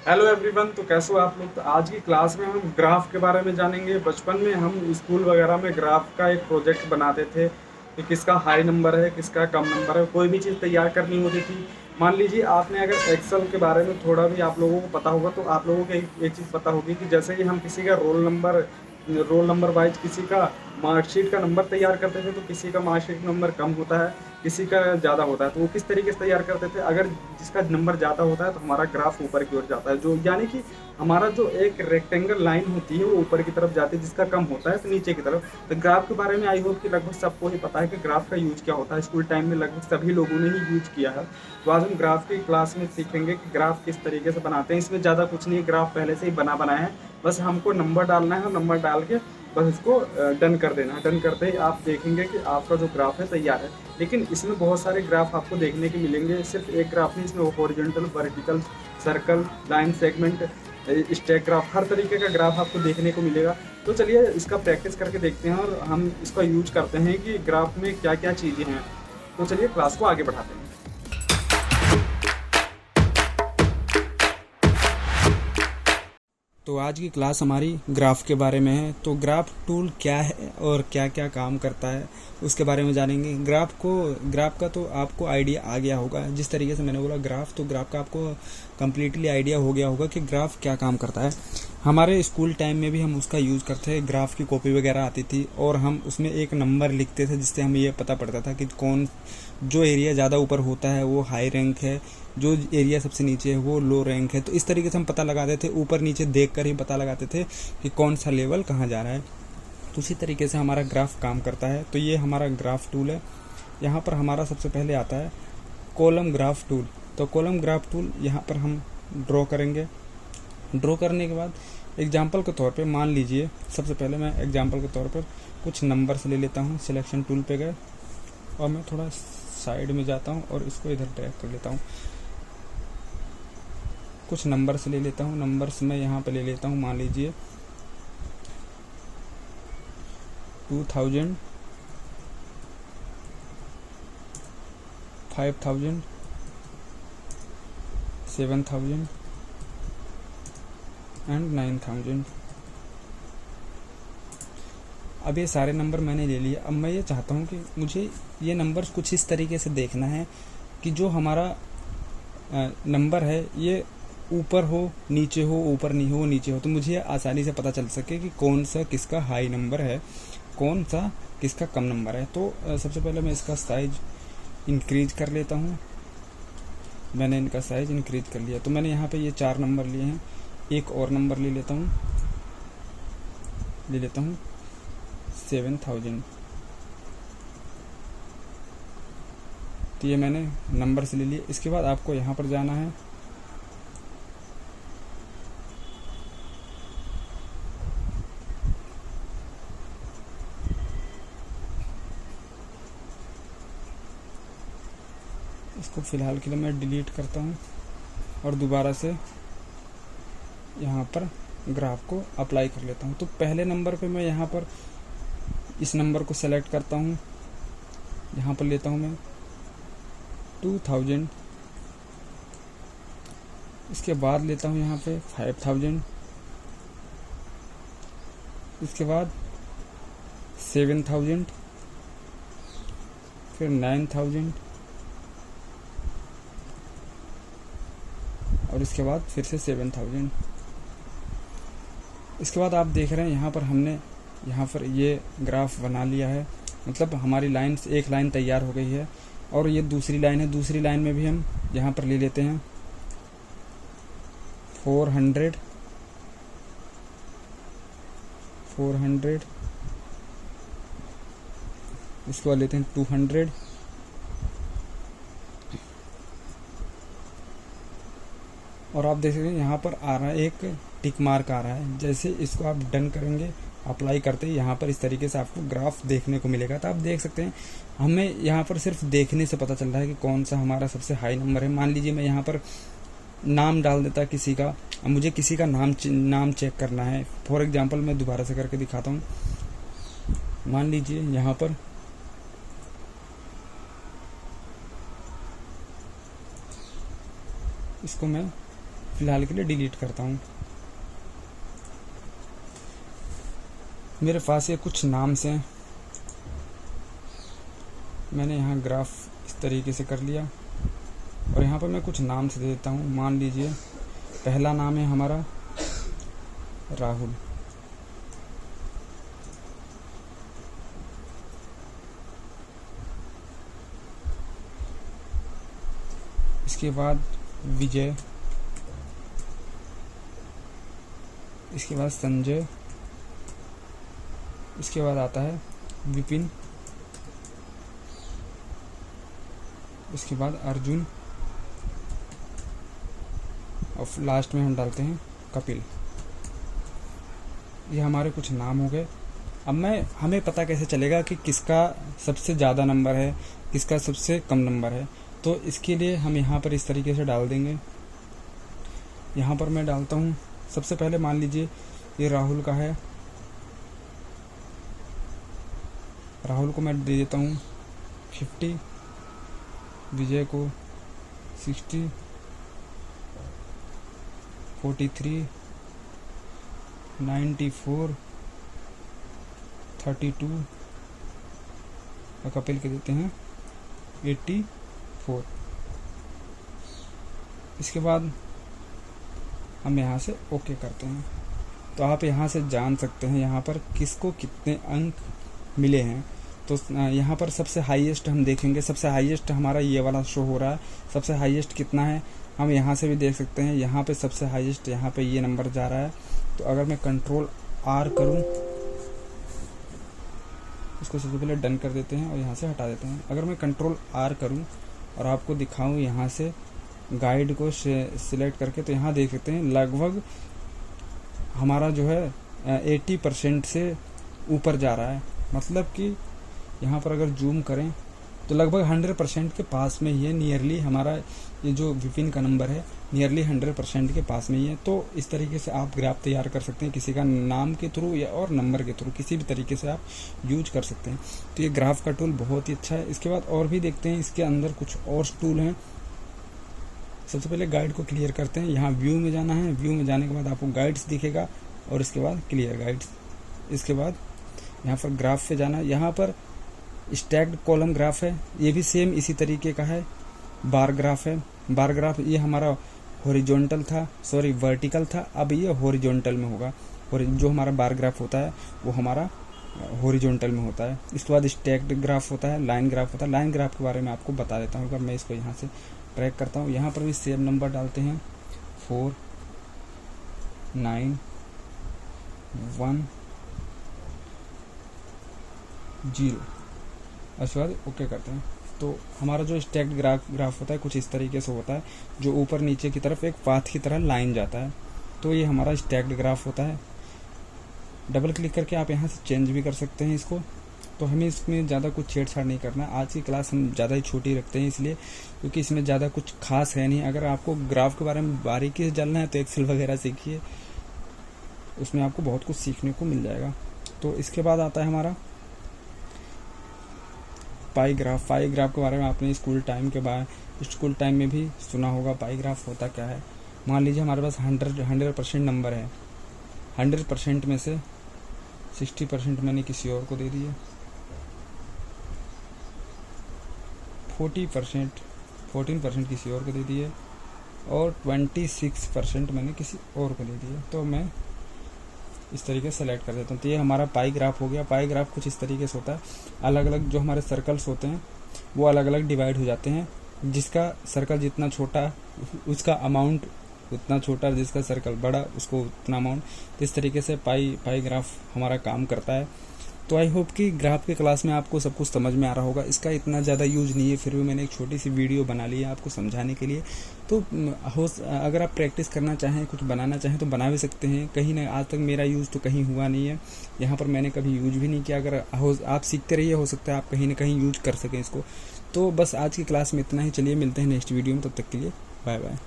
Hello everyone. तो कैसे हो आप लोग। तो आज की क्लास में हम ग्राफ के बारे में जानेंगे। बचपन में हम स्कूल वगैरह में ग्राफ का एक प्रोजेक्ट बनाते थे कि किसका हाई नंबर है, किसका कम नंबर है। कोई भी चीज़ तैयार करनी होती थी। मान लीजिए आपने अगर एक्सेल के बारे में थोड़ा भी आप लोगों को पता होगा तो आप लोगों को एक चीज़ पता होगी कि जैसे ही हम किसी का रोल नंबर वाइज किसी का मार्कशीट का नंबर तैयार करते थे तो किसी का मार्कशीट नंबर कम होता है, किसी का ज़्यादा होता है। तो वो किस तरीके से तैयार करते थे, अगर जिसका नंबर ज़्यादा होता है तो हमारा ग्राफ ऊपर की ओर जाता है, जो यानी कि हमारा जो एक रेक्टेंगल लाइन होती है वो ऊपर की तरफ जाती है, जिसका कम होता है तो नीचे की तरफ। तो ग्राफ के बारे में आई होप कि लगभग सबको ही पता है कि ग्राफ का यूज क्या होता है। स्कूल टाइम में लगभग सभी लोगों ने ही यूज किया है। तो आज हम ग्राफ की क्लास में सीखेंगे कि ग्राफ किस तरीके से बनाते हैं। इसमें ज़्यादा कुछ नहीं है, ग्राफ पहले से ही बना बनाया है, बस हमको नंबर डालना है और नंबर डाल के बस इसको डन कर देना है। डन करते ही आप देखेंगे कि आपका जो ग्राफ है तैयार है। लेकिन इसमें बहुत सारे ग्राफ आपको देखने के मिलेंगे, सिर्फ एक ग्राफ नहीं, इसमें horizontal, vertical, circle, line segment, stack graph, हर तरीके का ग्राफ आपको देखने को मिलेगा। तो चलिए इसका प्रैक्टिस करके देखते हैं और हम इसका यूज करते हैं कि ग्राफ में क्या क्या चीज़ें हैं। तो चलिए क्लास को आगे बढ़ाते हैं। तो आज की क्लास हमारी ग्राफ के बारे में है। तो ग्राफ टूल क्या है और क्या क्या काम करता है उसके बारे में जानेंगे। ग्राफ का तो आपको आइडिया आ गया होगा, जिस तरीके से मैंने बोला ग्राफ, तो ग्राफ का आपको कम्प्लीटली आइडिया हो गया होगा कि ग्राफ क्या काम करता है। हमारे स्कूल टाइम में भी हम उसका यूज़ करते थे। ग्राफ की कॉपी वगैरह आती थी और हम उसमें एक नंबर लिखते थे, जिससे हमें ये पता पड़ता था कि जो एरिया ज़्यादा ऊपर होता है वो हाई रैंक है, जो एरिया सबसे नीचे है वो लो रैंक है। तो इस तरीके से हम पता लगाते थे, ऊपर नीचे देख कर ही पता लगाते थे कि कौन सा लेवल कहाँ जा रहा है। तो उसी तरीके से हमारा ग्राफ काम करता है। तो ये हमारा ग्राफ टूल है। यहाँ पर हमारा सबसे पहले आता है कॉलम ग्राफ टूल। तो कॉलम ग्राफ टूल यहाँ पर हम ड्रॉ करेंगे। ड्रॉ करने के बाद एग्जाम्पल के तौर पे मान लीजिए, सबसे पहले मैं एग्जाम्पल के तौर पर कुछ नंबर्स ले लेता हूँ। सिलेक्शन टूल पे गए और मैं थोड़ा साइड में जाता हूँ और इसको इधर ड्रैग कर लेता हूँ। कुछ नंबर्स ले लेता हूँ। नंबर्स मैं यहाँ पे ले लेता हूँ, मान लीजिए 2000, 5000, 7000 एंड 9000। अब ये सारे नंबर मैंने ले लिए। अब मैं ये चाहता हूँ कि मुझे ये नंबर्स कुछ इस तरीके से देखना है कि जो हमारा नंबर है ये ऊपर हो, नीचे हो, ऊपर नहीं हो, नीचे हो, तो मुझे आसानी से पता चल सके कि कौन सा किसका हाई नंबर है, कौन सा किसका कम नंबर है। तो सबसे पहले मैं इसका साइज इंक्रीज कर लेता हूँ। मैंने इनका साइज इंक्रीज कर लिया। तो मैंने यहाँ पे ये 4 नंबर लिए हैं। एक और नंबर ले लेता हूँ 7000। तो ये मैंने नंबर से ले लिए। इसके बाद आपको यहाँ पर जाना है, इसको फ़िलहाल के लिए मैं डिलीट करता हूँ और दोबारा से यहाँ पर ग्राफ को अप्लाई कर लेता हूँ। तो पहले नंबर पे मैं यहाँ पर इस नंबर को सेलेक्ट करता हूँ, यहाँ पर लेता हूँ मैं 2000। इसके बाद लेता हूँ यहाँ पे 5000। इसके बाद 7000, फिर 9000 और इसके बाद फिर से 7000। इसके बाद आप देख रहे हैं यहाँ पर हमने यहाँ पर ये ग्राफ बना लिया है। मतलब हमारी लाइन से एक लाइन तैयार हो गई है और ये दूसरी लाइन है। दूसरी लाइन में भी हम यहाँ पर ले लेते हैं 400, 400। इसके बाद लेते हैं 200 और आप देख सकते हैं यहाँ पर आ रहा है एक टिक मार्क आ रहा है। जैसे इसको आप डन करेंगे, अप्लाई करते ही यहाँ पर इस तरीके से आपको ग्राफ देखने को मिलेगा। तो आप देख सकते हैं हमें यहाँ पर सिर्फ देखने से पता चल रहा है कि कौन सा हमारा सबसे हाई नंबर है। मान लीजिए मैं यहाँ पर नाम डाल देता किसी का। अब मुझे किसी का नाम चेक करना है। फॉर एग्जांपल मैं दोबारा से करके दिखाता हूँ। मान लीजिए यहाँ पर इसको मैं फ़िलहाल के लिए डिलीट करता हूँ। मेरे पास ये कुछ नाम्स हैं, मैंने यहाँ ग्राफ इस तरीके से कर लिया और यहाँ पर मैं कुछ नाम से दे देता हूँ। मान लीजिए पहला नाम है हमारा राहुल, इसके बाद विजय, इसके बाद संजय, इसके बाद आता है विपिन, इसके बाद अर्जुन और लास्ट में हम डालते हैं कपिल। ये हमारे कुछ नाम हो गए। अब हमें पता कैसे चलेगा कि किसका सबसे ज़्यादा नंबर है, किसका सबसे कम नंबर है, तो इसके लिए हम यहाँ पर इस तरीके से डाल देंगे। यहाँ पर मैं डालता हूँ, सबसे पहले मान लीजिए ये राहुल का है, राहुल को मैं दे देता हूँ 50, विजय को 60, 43, 94, 32 और कपिल के देते हैं 84। इसके बाद हम यहाँ से ओके करते हैं। तो आप यहाँ से जान सकते हैं यहाँ पर किसको कितने अंक मिले हैं। तो यहाँ पर सबसे हाईएस्ट हम देखेंगे, सबसे हाईएस्ट हमारा ये वाला शो हो रहा है। सबसे हाईएस्ट कितना है हम यहाँ से भी देख सकते हैं। यहाँ पे सबसे हाईएस्ट यहाँ पे ये नंबर जा रहा है। तो अगर मैं कंट्रोल R करूँ, इसको सबसे पहले डन कर देते हैं और यहाँ से हटा देते हैं। अगर मैं कंट्रोल R करूँ और आपको दिखाऊँ यहाँ से गाइड को सिलेक्ट करके, तो यहाँ देख सकते हैं लगभग हमारा जो है 80% से ऊपर जा रहा है। मतलब कि यहाँ पर अगर जूम करें तो लगभग 100% के पास में ही है। नियरली हमारा ये जो विपिन का नंबर है नियरली 100% के पास में ही है। तो इस तरीके से आप ग्राफ तैयार कर सकते हैं, किसी का नाम के थ्रू या और नंबर के थ्रू, किसी भी तरीके से आप यूज कर सकते हैं। तो ये ग्राफ का टूल बहुत ही अच्छा है। इसके बाद और भी देखते हैं, इसके अंदर कुछ और टूल हैं। सबसे पहले गाइड को क्लियर करते हैं। यहाँ व्यू में जाना है, व्यू में जाने के बाद आपको गाइड्स दिखेगा और इसके बाद क्लियर गाइड्स। इसके बाद यहाँ पर ग्राफ पे जाना है। यहाँ पर स्टैक्ड कॉलम ग्राफ है, ये भी सेम इसी तरीके का है। बार ग्राफ है, बार ग्राफ ये हमारा हॉरिजॉन्टल था, सॉरी वर्टिकल था, अब ये हॉरिजॉन्टल में होगा। और जो हमारा बार ग्राफ होता है वो हमारा हॉरिजॉन्टल में होता है। इसके बाद स्टैक्ड ग्राफ होता है, लाइन ग्राफ होता है। लाइन ग्राफ के बारे में आपको बता देता हूँ। अगर मैं इसको यहाँ से ट्रैक करता हूँ, यहाँ पर भी सेम नंबर डालते हैं 4 9 1 0 और उसके बाद ओके करते हैं। तो हमारा जो स्टैक्ड ग्राफ होता है कुछ इस तरीके से होता है, जो ऊपर नीचे की तरफ एक पाथ की तरह लाइन जाता है। तो ये हमारा स्टैक्ड ग्राफ होता है। डबल क्लिक करके आप यहाँ से चेंज भी कर सकते हैं इसको। तो हमें इसमें ज़्यादा कुछ छेड़छाड़ नहीं करना। आज की क्लास हम ज़्यादा ही छोटी रखते हैं इसलिए, क्योंकि इसमें ज़्यादा कुछ खास है नहीं। अगर आपको ग्राफ के बारे में बारीकी से जानना है तो एक्सेल वगैरह सीखिए, उसमें आपको बहुत कुछ सीखने को मिल जाएगा। तो इसके बाद आता है हमारा पाई ग्राफ। पाई ग्राफ के बारे में आपने स्कूल टाइम में भी सुना होगा। पाई ग्राफ होता क्या है, मान लीजिए हमारे पास 100% नंबर है। 100% में से 60% मैंने किसी और को दे दिए, 14% किसी और को दे दिए और 26% मैंने किसी और को दे दिए। तो मैं इस तरीके से सेलेक्ट कर देता हूँ। तो ये हमारा पाई ग्राफ हो गया। पाई ग्राफ कुछ इस तरीके से होता है। अलग अलग जो हमारे सर्कल्स होते हैं वो अलग अलग डिवाइड हो जाते हैं। जिसका सर्कल जितना छोटा उसका अमाउंट उतना छोटा, जिसका सर्कल बड़ा उसको उतना अमाउंट। तो इस तरीके से पाई ग्राफ हमारा काम करता है। तो आई होप कि ग्राफ के क्लास में आपको सब कुछ समझ में आ रहा होगा। इसका इतना ज़्यादा यूज नहीं है, फिर भी मैंने एक छोटी सी वीडियो बना ली है आपको समझाने के लिए। तो अगर आप प्रैक्टिस करना चाहें, कुछ बनाना चाहें तो बना भी सकते हैं। कहीं ना आज तक मेरा यूज़ तो कहीं हुआ नहीं है, यहाँ पर मैंने कभी यूज भी नहीं किया। अगर आप सीखते रहिए, हो सकता है आप कहीं ना कहीं यूज कर सकें इसको। तो बस आज की क्लास में इतना ही। चलिए मिलते हैं नेक्स्ट वीडियो में, तब तक के लिए बाय बाय।